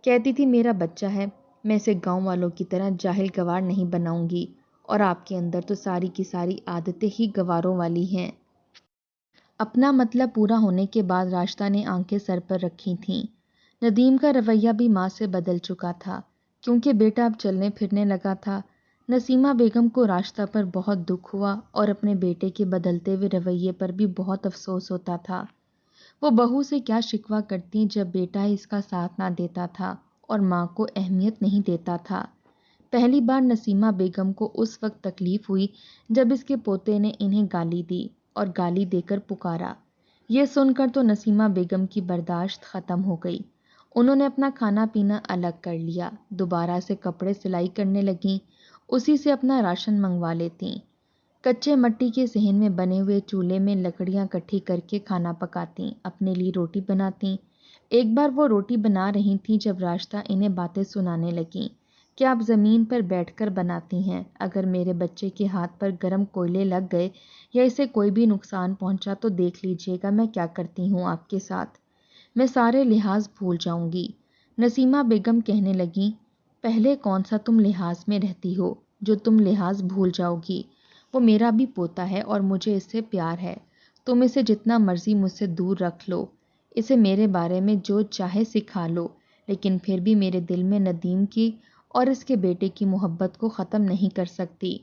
کہتی تھی میرا بچہ ہے، میں اسے گاؤں والوں کی طرح جاہل گوار نہیں بناؤں گی، اور آپ کے اندر تو ساری کی ساری عادتیں ہی گواروں والی ہیں۔ اپنا مطلب پورا ہونے کے بعد راشدہ نے آنکھیں سر پر رکھی تھیں۔ ندیم کا رویہ بھی ماں سے بدل چکا تھا، کیونکہ بیٹا اب چلنے پھرنے لگا تھا، نسیمہ بیگم کو راشدہ پر بہت دکھ ہوا اور اپنے بیٹے کے بدلتے ہوئے رویے پر بھی بہت افسوس ہوتا تھا۔ وہ بہو سے کیا شکوہ کرتی جب بیٹا ہی اس کا ساتھ نہ دیتا تھا اور ماں کو اہمیت نہیں دیتا تھا۔ پہلی بار نسیمہ بیگم کو اس وقت تکلیف ہوئی جب اس کے پوتے نے انہیں گالی دی اور گالی دے کر پکارا۔ یہ سن کر تو نسیمہ بیگم کی برداشت ختم ہو گئی۔ انہوں نے اپنا کھانا پینا الگ کر لیا، دوبارہ سے کپڑے سلائی کرنے لگیں، اسی سے اپنا راشن منگوا لیتیں، کچے مٹی کے صحن میں بنے ہوئے چولہے میں لکڑیاں اکٹھی کر کے کھانا پکاتیں، اپنے لیے روٹی بناتیں۔ ایک بار وہ روٹی بنا رہی تھیں جب راشدہ انہیں باتیں سنانے لگیں کہ آپ زمین پر بیٹھ کر بناتی ہیں، اگر میرے بچے کے ہاتھ پر گرم کوئلے لگ گئے یا اسے کوئی بھی نقصان پہنچا تو دیکھ لیجیے گا میں کیا کرتی ہوں آپ کے ساتھ، میں سارے لحاظ بھول جاؤں گی۔ نسیمہ بیگم کہنے لگیں، پہلے کون سا تم لحاظ میں رہتی ہو جو تم لحاظ بھول جاؤ گی؟ وہ میرا بھی پوتا ہے اور مجھے اس سے پیار ہے، تم اسے جتنا مرضی مجھ سے دور رکھ لو، اسے میرے بارے میں جو چاہے سکھا لو، لیکن پھر بھی میرے دل میں ندیم کی اور اس کے بیٹے کی محبت کو ختم نہیں کر سکتی۔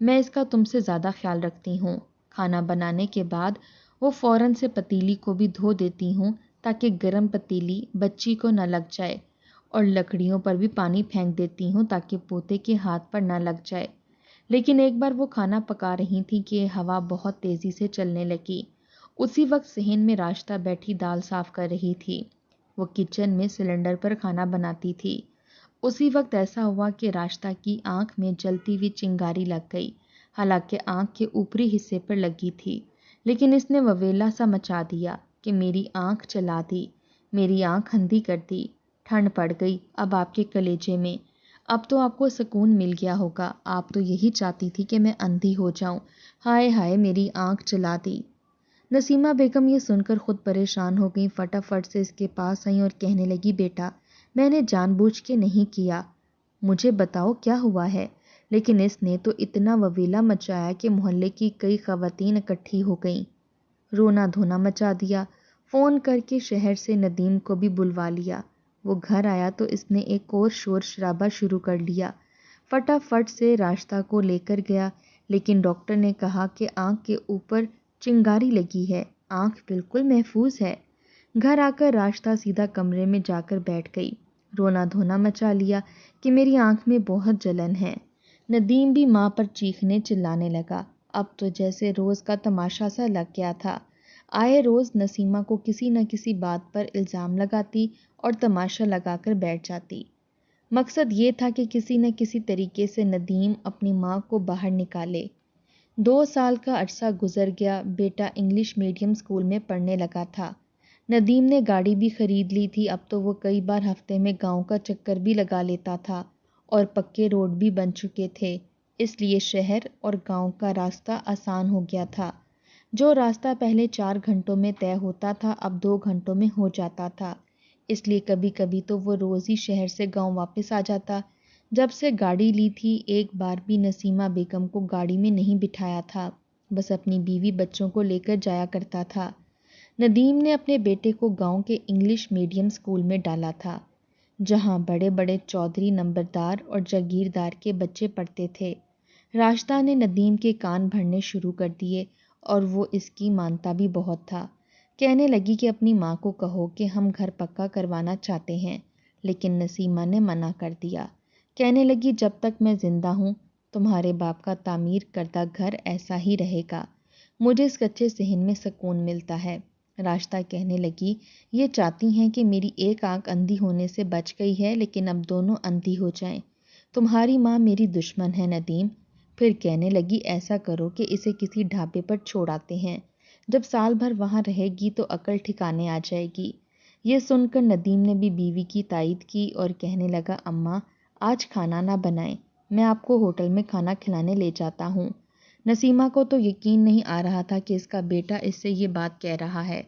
میں اس کا تم سے زیادہ خیال رکھتی ہوں۔ کھانا بنانے کے بعد وہ فوراً سے پتیلی کو بھی دھو دیتی ہوں تاکہ گرم پتیلی بچی کو نہ لگ جائے، اور لکڑیوں پر بھی پانی پھینک دیتی ہوں تاکہ پوتے کے ہاتھ پر نہ لگ جائے۔ لیکن ایک بار وہ کھانا پکا رہی تھی کہ ہوا بہت تیزی سے چلنے لگی۔ اسی وقت صحن میں راشدہ بیٹھی دال صاف کر رہی تھی۔ وہ کچن میں سلنڈر پر کھانا بناتی تھی۔ اسی وقت ایسا ہوا کہ راشدہ کی آنکھ میں جلتی ہوئی چنگاری لگ گئی، حالانکہ آنکھ کے اوپری حصے پر لگی تھی، لیکن اس نے وویلا سا مچا دیا کہ میری آنکھ جلا دی، میری آنکھ اندھی کر دی۔ ٹھنڈ پڑ گئی اب آپ کے کلیجے میں، اب تو آپ کو سکون مل گیا ہوگا، آپ تو یہی چاہتی تھی کہ میں اندھی ہو جاؤں، ہائے ہائے میری آنکھ جلا دی۔ نسیمہ بیگم یہ سن کر خود پریشان ہو گئی، فٹافٹ سے اس کے پاس آئیں اور کہنے لگی، بیٹا میں نے جان بوجھ کے نہیں کیا، مجھے بتاؤ کیا ہوا ہے؟ لیکن اس نے تو اتنا وویلا مچایا کہ محلے کی کئی خواتین اکٹھی ہو گئیں، رونا دھونا مچا دیا، فون کر کے شہر سے ندیم کو بھی بلوا لیا۔ وہ گھر آیا تو اس نے ایک اور شور شرابہ شروع کر لیا، فٹافٹ سے راشدہ کو لے کر گیا، لیکن ڈاکٹر نے کہا کہ آنکھ کے اوپر چنگاری لگی ہے، آنکھ بالکل محفوظ ہے۔ گھر آ کر راشدہ سیدھا کمرے میں جا کر بیٹھ گئی، رونا دھونا مچا لیا کہ میری آنکھ میں بہت جلن ہے۔ ندیم بھی ماں پر چیخنے چلانے لگا، اب تو جیسے روز کا تماشا سا لگ گیا تھا، آئے روز نسیمہ کو کسی نہ کسی بات پر الزام لگاتی اور تماشا لگا کر بیٹھ جاتی۔ مقصد یہ تھا کہ کسی نہ کسی طریقے سے ندیم اپنی ماں کو باہر نکالے۔ 2 سال کا عرصہ گزر گیا، بیٹا انگلش میڈیم اسکول میں پڑھنے لگا تھا۔ ندیم نے گاڑی بھی خرید لی تھی، اب تو وہ کئی بار ہفتے میں گاؤں کا چکر بھی لگا لیتا تھا، اور پکے روڈ بھی بن چکے تھے، اس لیے شہر اور گاؤں کا راستہ آسان ہو گیا تھا۔ جو راستہ پہلے 4 گھنٹوں میں طے ہوتا تھا اب 2 گھنٹوں میں ہو جاتا تھا، اس لیے کبھی کبھی تو وہ روز ہی شہر سے گاؤں واپس آ جاتا۔ جب سے گاڑی لی تھی ایک بار بھی نسیمہ بیگم کو گاڑی میں نہیں بٹھایا تھا، بس اپنی بیوی بچوں کو لے کر جایا کرتا تھا۔ ندیم نے اپنے بیٹے کو گاؤں کے انگلش میڈیم اسکول میں ڈالا تھا، جہاں بڑے بڑے چودھری نمبردار اور جاگیردار کے بچے پڑھتے تھے۔ راشدہ نے ندیم کے کان بھرنے شروع کر دیے اور وہ اس کی مانتا بھی بہت تھا۔ کہنے لگی کہ اپنی ماں کو کہو کہ ہم گھر پکا کروانا چاہتے ہیں، لیکن نسیمہ نے منع کر دیا۔ کہنے لگی جب تک میں زندہ ہوں تمہارے باپ کا تعمیر کردہ گھر ایسا ہی رہے گا، مجھے اس کچے صحن میں سکون ملتا ہے۔ راشدہ کہنے لگی یہ چاہتی ہیں کہ میری ایک آنکھ اندھی ہونے سے بچ گئی ہے لیکن اب دونوں اندھی ہو جائیں، تمہاری ماں میری دشمن ہے ندیم۔ پھر کہنے لگی ایسا کرو کہ اسے کسی ڈھابے پر چھوڑ آتے ہیں، جب سال بھر وہاں رہے گی تو عقل ٹھکانے آ جائے گی۔ یہ سن کر ندیم نے بھی بیوی کی تائید کی اور کہنے لگا اماں آج کھانا نہ بنائیں، میں آپ کو ہوٹل میں کھانا کھلانے لے جاتا ہوں۔ نسیمہ کو تو یقین نہیں آ رہا تھا کہ اس کا بیٹا اس سے یہ بات کہہ رہا ہے،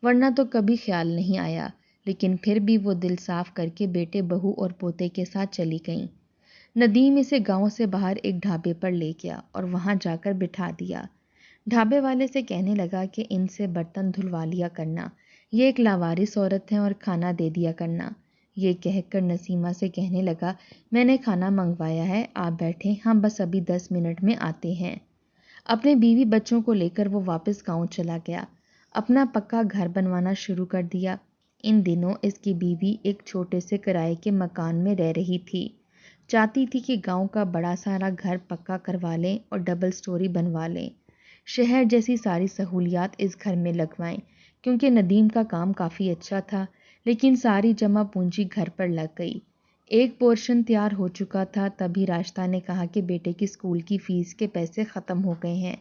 ورنہ تو کبھی خیال نہیں آیا، لیکن پھر بھی وہ دل صاف کر کے بیٹے بہو اور پوتے کے ساتھ چلی گئیں۔ ندیم اسے گاؤں سے باہر ایک ڈھابے پر لے گیا اور وہاں جا کر بٹھا دیا۔ ڈھابے والے سے کہنے لگا کہ ان سے برتن دھلوا لیا کرنا، یہ ایک لاوارث عورت ہے، اور کھانا دے دیا کرنا۔ یہ کہہ کر نسیمہ سے کہنے لگا، میں نے کھانا منگوایا ہے، آپ بیٹھیں، ہم بس ابھی 10 منٹ میں آتے ہیں۔ اپنے بیوی بچوں کو لے کر وہ واپس گاؤں چلا گیا، اپنا پکا گھر بنوانا شروع کر دیا۔ ان دنوں اس کی بیوی ایک چھوٹے سے کرائے کے مکان میں رہ رہی تھی، چاہتی تھی کہ گاؤں کا بڑا سارا گھر پکا کروا لیں اور ڈبل سٹوری بنوا لیں، شہر جیسی ساری سہولیات اس گھر میں لگوائیں، کیونکہ ندیم کا کام کافی اچھا تھا، لیکن ساری جمع پونجی گھر پر لگ گئی۔ ایک پورشن تیار ہو چکا تھا، تبھی راشدہ نے کہا کہ بیٹے کی اسکول کی فیس کے پیسے ختم ہو گئے ہیں،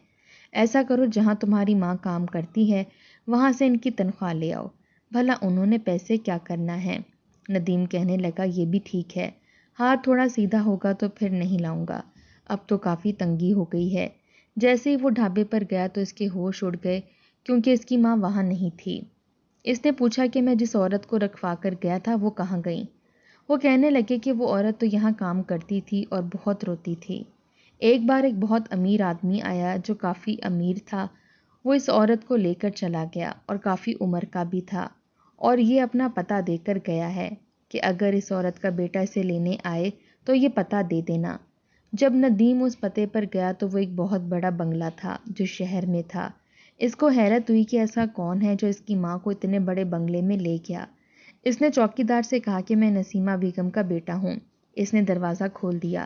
ایسا کرو جہاں تمہاری ماں کام کرتی ہے وہاں سے ان کی تنخواہ لے آؤ۔ بھلا انہوں نے پیسے کیا کرنا ہے؟ ندیم کہنے لگا، یہ بھی ٹھیک ہے، ہاتھ تھوڑا سیدھا ہوگا تو پھر نہیں لاؤں گا، اب تو کافی تنگی ہو گئی ہے۔ جیسے ہی وہ ڈھابے پر گیا تو اس کے ہوش اڑ گئے، کیونکہ اس کی ماں وہاں نہیں تھی۔ اس نے پوچھا کہ میں جس عورت کو رکھوا کر گیا تھا وہ کہاں گئی؟ وہ کہنے لگے کہ وہ عورت تو یہاں کام کرتی تھی اور بہت روتی تھی۔ ایک بار ایک بہت امیر آدمی آیا جو کافی امیر تھا، وہ اس عورت کو لے کر چلا گیا اور کافی عمر کا بھی تھا، اور یہ اپنا پتہ دے کر گیا ہے کہ اگر اس عورت کا بیٹا اسے لینے آئے تو یہ پتہ دے دینا۔ جب ندیم اس پتے پر گیا تو وہ ایک بہت بڑا بنگلہ تھا جو شہر میں تھا۔ اس کو حیرت ہوئی کہ ایسا کون ہے جو اس کی ماں کو اتنے بڑے بنگلے میں لے گیا۔ اس نے چوکیدار سے کہا کہ میں نسیمہ بیگم کا بیٹا ہوں۔ اس نے دروازہ کھول دیا۔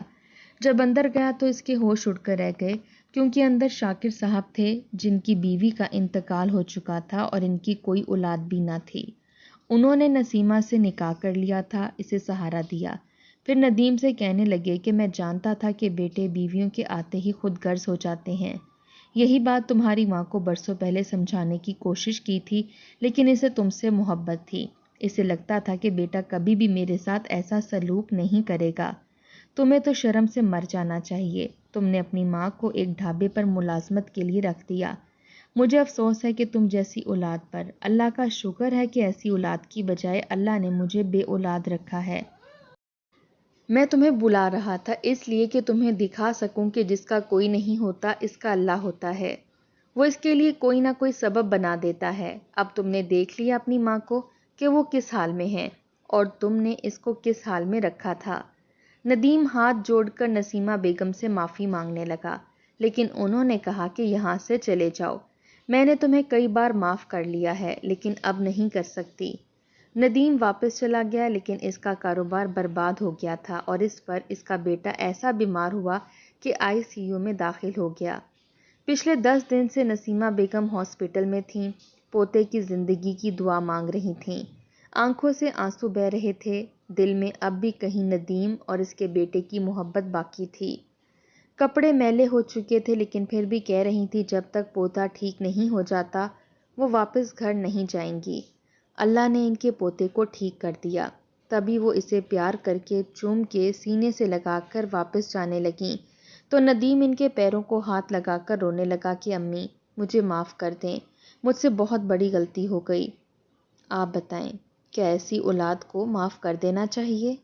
جب اندر گیا تو اس کے ہوش اڑ کر رہ گئے، کیونکہ اندر شاکر صاحب تھے جن کی بیوی کا انتقال ہو چکا تھا اور ان کی کوئی اولاد بھی نہ تھی۔ انہوں نے نسیمہ سے نکاح کر لیا تھا، اسے سہارا دیا۔ پھر ندیم سے کہنے لگے کہ میں جانتا تھا کہ بیٹے بیویوں کے آتے ہی خود غرض ہو جاتے ہیں۔ یہی بات تمہاری ماں کو برسوں پہلے سمجھانے کی کوشش کی تھی، لیکن اسے تم سے محبت تھی، اسے لگتا تھا کہ بیٹا کبھی بھی میرے ساتھ ایسا سلوک نہیں کرے گا۔ تمہیں تو شرم سے مر جانا چاہیے، تم نے اپنی ماں کو ایک ڈھابے پر ملازمت کے لیے رکھ دیا۔ مجھے افسوس ہے کہ تم جیسی اولاد پر، اللہ کا شکر ہے کہ ایسی اولاد کی بجائے اللہ نے مجھے بے اولاد رکھا ہے۔ میں تمہیں بلا رہا تھا اس لیے کہ تمہیں دکھا سکوں کہ جس کا کوئی نہیں ہوتا اس کا اللہ ہوتا ہے، وہ اس کے لیے کوئی نہ کوئی سبب بنا دیتا ہے۔ اب تم نے دیکھ لیا اپنی ماں کو کہ وہ کس حال میں ہے، اور تم نے اس کو کس حال میں رکھا تھا۔ ندیم ہاتھ جوڑ کر نسیمہ بیگم سے معافی مانگنے لگا، لیکن انہوں نے کہا کہ یہاں سے چلے جاؤ، میں نے تمہیں کئی بار معاف کر لیا ہے لیکن اب نہیں کر سکتی۔ ندیم واپس چلا گیا، لیکن اس کا کاروبار برباد ہو گیا تھا اور اس پر اس کا بیٹا ایسا بیمار ہوا کہ ICU میں داخل ہو گیا۔ پچھلے 10 دن سے نسیمہ بیگم ہاسپٹل میں تھیں، پوتے کی زندگی کی دعا مانگ رہی تھیں، آنکھوں سے آنسو بہہ رہے تھے، دل میں اب بھی کہیں ندیم اور اس کے بیٹے کی محبت باقی تھی۔ کپڑے میلے ہو چکے تھے لیکن پھر بھی کہہ رہی تھی جب تک پوتا ٹھیک نہیں ہو جاتا وہ واپس گھر نہیں جائیں گی۔ اللہ نے ان کے پوتے کو ٹھیک کر دیا، تبھی وہ اسے پیار کر کے چوم کے سینے سے لگا کر واپس جانے لگیں تو ندیم ان کے پیروں کو ہاتھ لگا کر رونے لگا کہ امی مجھے معاف کر دیں، مجھ سے بہت بڑی غلطی ہو گئی۔ آپ بتائیں کیا ایسی اولاد کو معاف کر دینا چاہیے؟